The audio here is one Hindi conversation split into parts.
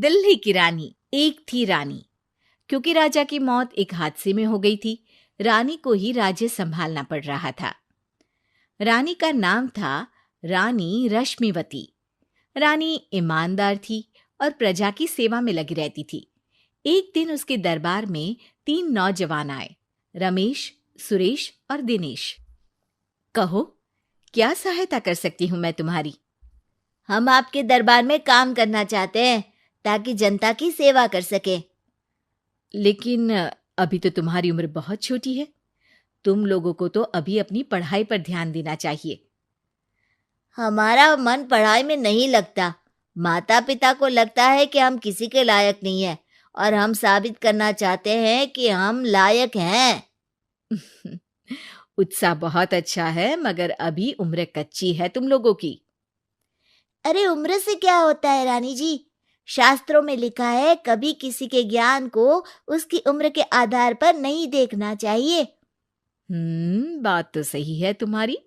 दिल्ली की रानी। एक थी रानी। क्योंकि राजा की मौत एक हादसे में हो गई थी, रानी को ही राज्य संभालना पड़ रहा था। रानी का नाम था रानी रश्मिवती। रानी ईमानदार थी और प्रजा की सेवा में लगी रहती थी। एक दिन उसके दरबार में 3 नौजवान आए, रमेश, सुरेश और दिनेश। कहो, क्या सहायता कर सकती हूँ मैं तुम्हारी? हम आपके दरबार में काम करना चाहते हैं ताकि जनता की सेवा कर सके। लेकिन अभी तो तुम्हारी उम्र बहुत छोटी है। तुम लोगों को तो अभी अपनी पढ़ाई पर ध्यान देना चाहिए। हमारा मन पढ़ाई में नहीं लगता। माता पिता को लगता है कि हम किसी के लायक नहीं हैं और हम साबित करना चाहते हैं कि हम लायक हैं। उत्साह बहुत अच्छा है, मगर अभी उम्र कच्ची है तुम लोगों की। अरे उम्र से क्या होता है रानी जी? शास्त्रों में लिखा है कभी किसी के ज्ञान को उसकी उम्र के आधार पर नहीं देखना चाहिए। बात तो सही है तुम्हारी।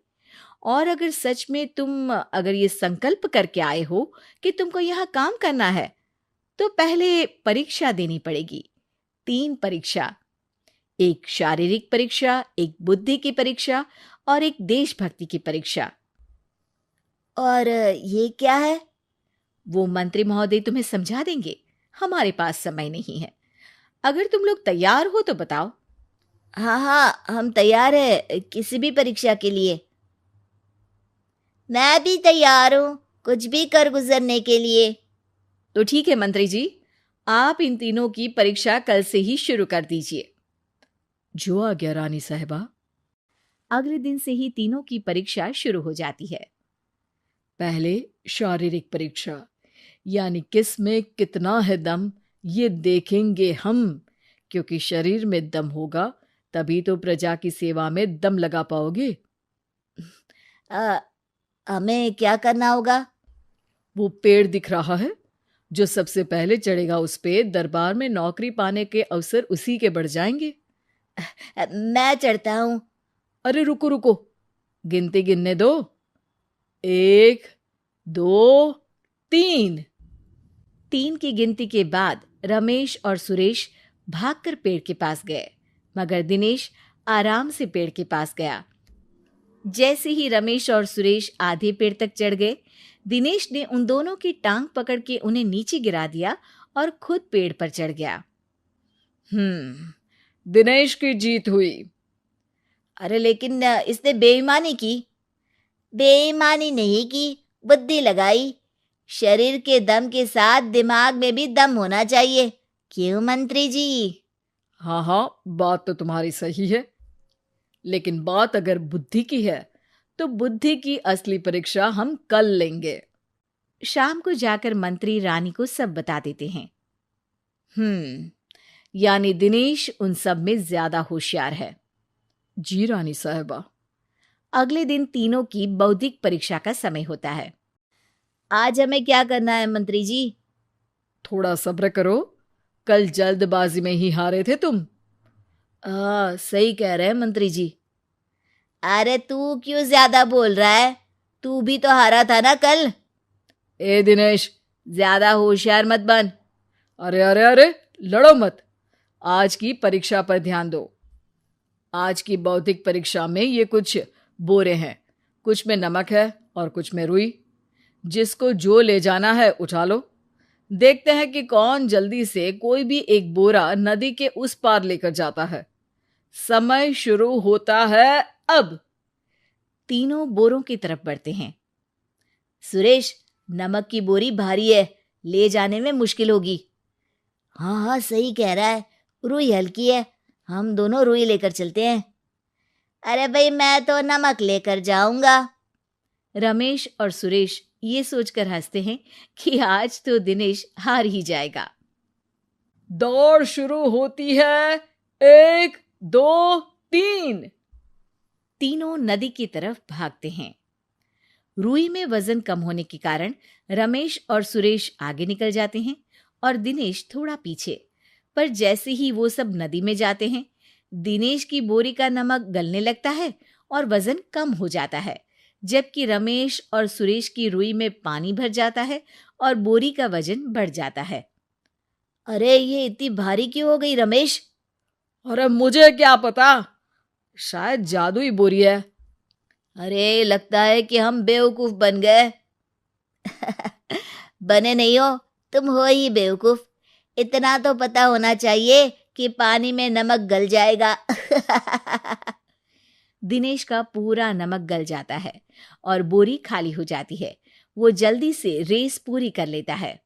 और अगर सच में तुम अगर ये संकल्प करके आए हो कि तुमको यहाँ काम करना है, तो पहले परीक्षा देनी पड़ेगी। 3 परीक्षा, एक शारीरिक परीक्षा, एक बुद्धि की परीक्षा और एक देशभक्ति की परीक्षा। और ये क्या है? वो मंत्री महोदय तुम्हें समझा देंगे। हमारे पास समय नहीं है। अगर तुम लोग तैयार हो तो बताओ। हाँ हाँ, हम तैयार है किसी भी परीक्षा के लिए। मैं भी तैयार हूँ कुछ भी कर गुजरने के लिए। तो ठीक है मंत्री जी, आप इन तीनों की परीक्षा कल से ही शुरू कर दीजिए। जो आ गया रानी साहिबा। अगले दिन से ही तीनों की परीक्षा शुरू हो जाती है। पहले शारीरिक परीक्षा, यानी किस में कितना है दम, ये देखेंगे हम। क्योंकि शरीर में दम होगा तभी तो प्रजा की सेवा में दम लगा पाओगे। हमें क्या करना होगा? वो पेड़ दिख रहा है, जो सबसे पहले चढ़ेगा उस पे दरबार में नौकरी पाने के अवसर उसी के बढ़ जाएंगे। मैं चढ़ता हूँ। अरे रुको रुको, गिनती गिनने दो। 1, 2, 3। 3 की गिनती के बाद रमेश और सुरेश भागकर पेड़ के पास गए, मगर दिनेश आराम से पेड़ के पास गया। जैसे ही रमेश और सुरेश आधे पेड़ तक चढ़ गए, दिनेश ने उन दोनों की टांग पकड़ के उन्हें नीचे गिरा दिया और खुद पेड़ पर चढ़ गया। दिनेश की जीत हुई। अरे लेकिन इसने बेईमानी की। बेईमानी नहीं की, बुद्धि लगाई। शरीर के दम के साथ दिमाग में भी दम होना चाहिए। क्यों मंत्री जी? हाँ हाँ, बात तो तुम्हारी सही है, लेकिन बात अगर बुद्धि की है तो बुद्धि की असली परीक्षा हम कल लेंगे। शाम को जाकर मंत्री रानी को सब बता देते हैं। यानी दिनेश उन सब में ज्यादा होशियार है। जी रानी साहिबा। अगले दिन तीनों की बौद्धिक परीक्षा का समय होता है। आज हमें क्या करना है मंत्री जी? थोड़ा सब्र करो, कल जल्दबाजी में ही हारे थे तुम। सही कह रहे हैं मंत्री जी। अरे तू क्यों ज्यादा बोल रहा है? तू भी तो हारा था ना कल। ए दिनेश, ज्यादा होशियार मत बन। अरे अरे अरे, लड़ो मत। आज की परीक्षा पर ध्यान दो। आज की बौद्धिक परीक्षा में ये कुछ बोरे हैं, कुछ में नमक है और कुछ में रुई। जिसको जो ले जाना है उठा लो। देखते हैं कि कौन जल्दी से कोई भी एक बोरा नदी के उस पार लेकर जाता है। समय शुरू होता है अब। तीनों बोरों की तरफ बढ़ते हैं। सुरेश, नमक की बोरी भारी है, ले जाने में मुश्किल होगी। हाँ हाँ, सही कह रहा है, रुई हल्की है, हम दोनों रुई लेकर चलते हैं। अरे भाई, मैं तो नमक लेकर जाऊंगा। रमेश और सुरेश ये सोचकर हंसते हैं कि आज तो दिनेश हार ही जाएगा। दौड़ शुरू होती है। 1, 2, 3। तीनों नदी की तरफ भागते हैं। रुई में वजन कम होने के कारण रमेश और सुरेश आगे निकल जाते हैं और दिनेश थोड़ा पीछे। पर जैसे ही वो सब नदी में जाते हैं, दिनेश की बोरी का नमक गलने लगता है और वजन कम हो जाता है, जबकि रमेश और सुरेश की रुई में पानी भर जाता है और बोरी का वजन बढ़ जाता है। अरे ये इतनी भारी क्यों हो गई रमेश? अरे मुझे क्या पता, शायद जादुई बोरी है। अरे लगता है कि हम बेवकूफ बन गए। बने नहीं हो, तुम हो ही बेवकूफ। इतना तो पता होना चाहिए कि पानी में नमक गल जाएगा। दिनेश का पूरा नमक गल जाता है और बोरी खाली हो जाती है। वो जल्दी से रेस पूरी कर लेता है।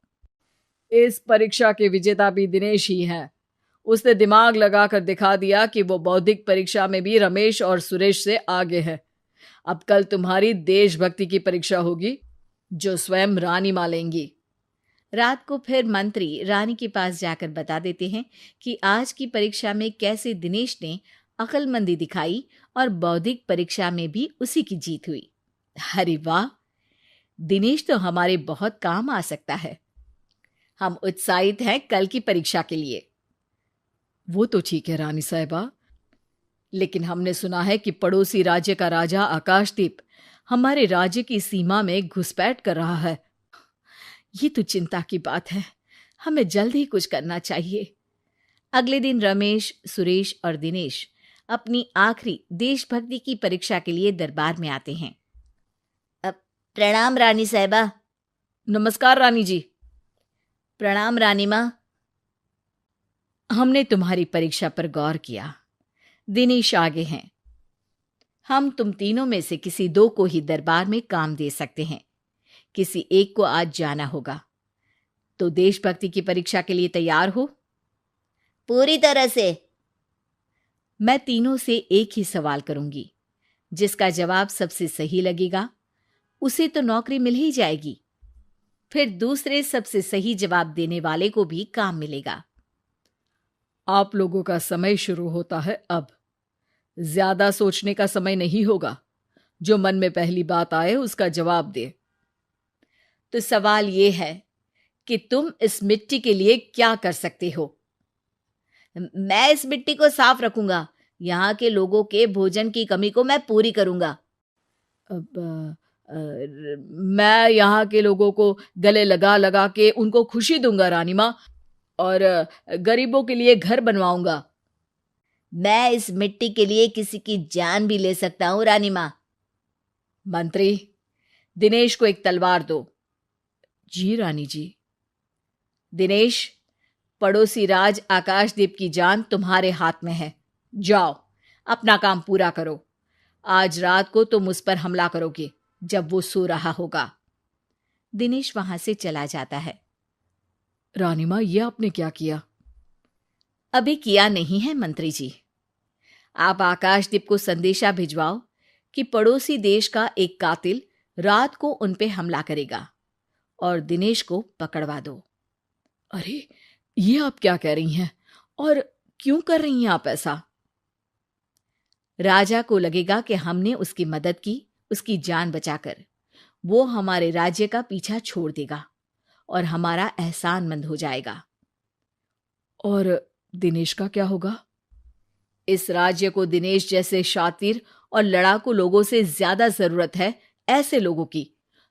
इस परीक्षा के विजेता भी दिनेश ही हैं। उसने दिमाग लगाकर दिखा दिया कि वो बौद्धिक परीक्षा में भी रमेश और सुरेश से आगे है। अब कल तुम्हारी देशभक्ति की परीक्षा होगी, जो स्वयं रानी मां लेंगी। रात को फिर मंत्री रानी के पास जाकर बता देते हैं कि आज की परीक्षा में कैसे दिनेश ने अक्लमंदी दिखाई और बौद्धिक परीक्षा में भी उसी की जीत हुई। अरे वाह, दिनेश तो हमारे बहुत काम आ सकता है। हम उत्साहित हैं कल की परीक्षा के लिए। वो तो ठीक है रानी साहिबा, लेकिन हमने सुना है कि पड़ोसी राज्य का राजा आकाशदीप हमारे राज्य की सीमा में घुसपैठ कर रहा है। ये तो चिंता की बात है। हमें जल्द ही कुछ करना चाहिए। अगले दिन रमेश, सुरेश और दिनेश अपनी आखिरी देशभक्ति की परीक्षा के लिए दरबार में आते हैं। प्रणाम रानी साहिबा। नमस्कार रानी जी। प्रणाम रानी माँ। हमने तुम्हारी परीक्षा पर गौर किया। दिनेश आगे हैं। हम तुम तीनों में से किसी दो को ही दरबार में काम दे सकते हैं। किसी एक को आज जाना होगा। तो देशभक्ति की परीक्षा के लिए तैयार हो? पूरी तरह से। मैं तीनों से एक ही सवाल करूंगी। जिसका जवाब सबसे सही लगेगा उसे तो नौकरी मिल ही जाएगी। फिर दूसरे सबसे सही जवाब देने वाले को भी काम मिलेगा। आप लोगों का समय शुरू होता है अब। ज्यादा सोचने का समय नहीं होगा। जो मन में पहली बात आए उसका जवाब दे। तो सवाल ये है कि तुम इस मिट्टी के लिए क्या कर सकते हो? मैं इस मिट्टी को साफ रखूंगा। यहाँ के लोगों के भोजन की कमी को मैं पूरी करूंगा। मैं यहाँ के लोगों को गले लगा लगा के उनको खुशी दूंगा रानी माँ, और गरीबों के लिए घर बनवाऊंगा। मैं इस मिट्टी के लिए किसी की जान भी ले सकता हूँ रानी माँ। मंत्री, दिनेश को एक तलवार दो। जी रानी जी। दिनेश, पड़ोसी राज आकाशदीप की जान तुम्हारे हाथ में है। जाओ, अपना काम पूरा करो। आज रात को तुम उस पर हमला करोगे जब वो सो रहा होगा। दिनेश वहां से चला जाता है। रानी मां, ये आपने क्या किया? अभी किया नहीं है मंत्री जी। आप आकाशदीप को संदेशा भिजवाओ कि पड़ोसी देश का एक कातिल रात को उन पे हमला करेगा, और दिनेश को पकड़वा दो। अरे, ये आप क्या कह रही हैं? और क्यों कर रही हैं आप ऐसा? राजा को लगेगा कि हमने उसकी मदद की, उसकी जान बचाकर। वो हमारे राज्य का पीछा छोड़ देगा और हमारा एहसानमंद हो जाएगा। और दिनेश का क्या होगा? इस राज्य को दिनेश जैसे शातिर और लड़ाकू लोगों से ज्यादा जरूरत है, ऐसे लोगों की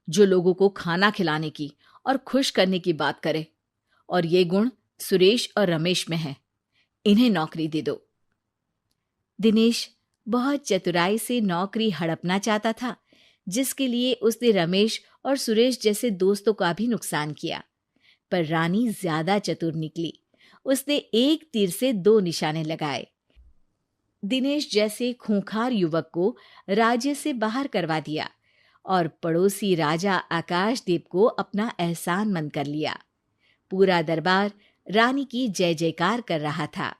जो लोगों को खाना खिलाने की और खुश करने की बात करे। और ये गुण सुरेश और रमेश में है। इन्हें नौकरी दे दो। दिनेश बहुत चतुराई से नौकरी हड़पना चाहता था, जिसके लिए उसने रमेश और सुरेश जैसे दोस्तों का भी नुकसान किया। पर रानी ज्यादा चतुर निकली। उसने एक तीर से दो निशाने लगाए। दिनेश जैसे खूंखार युवक को राज्य से बाहर करवा दिया और पड़ोसी राजा आकाशदीप को अपना एहसानमंद कर लिया। पूरा दरबार रानी की जय जयकार कर रहा था।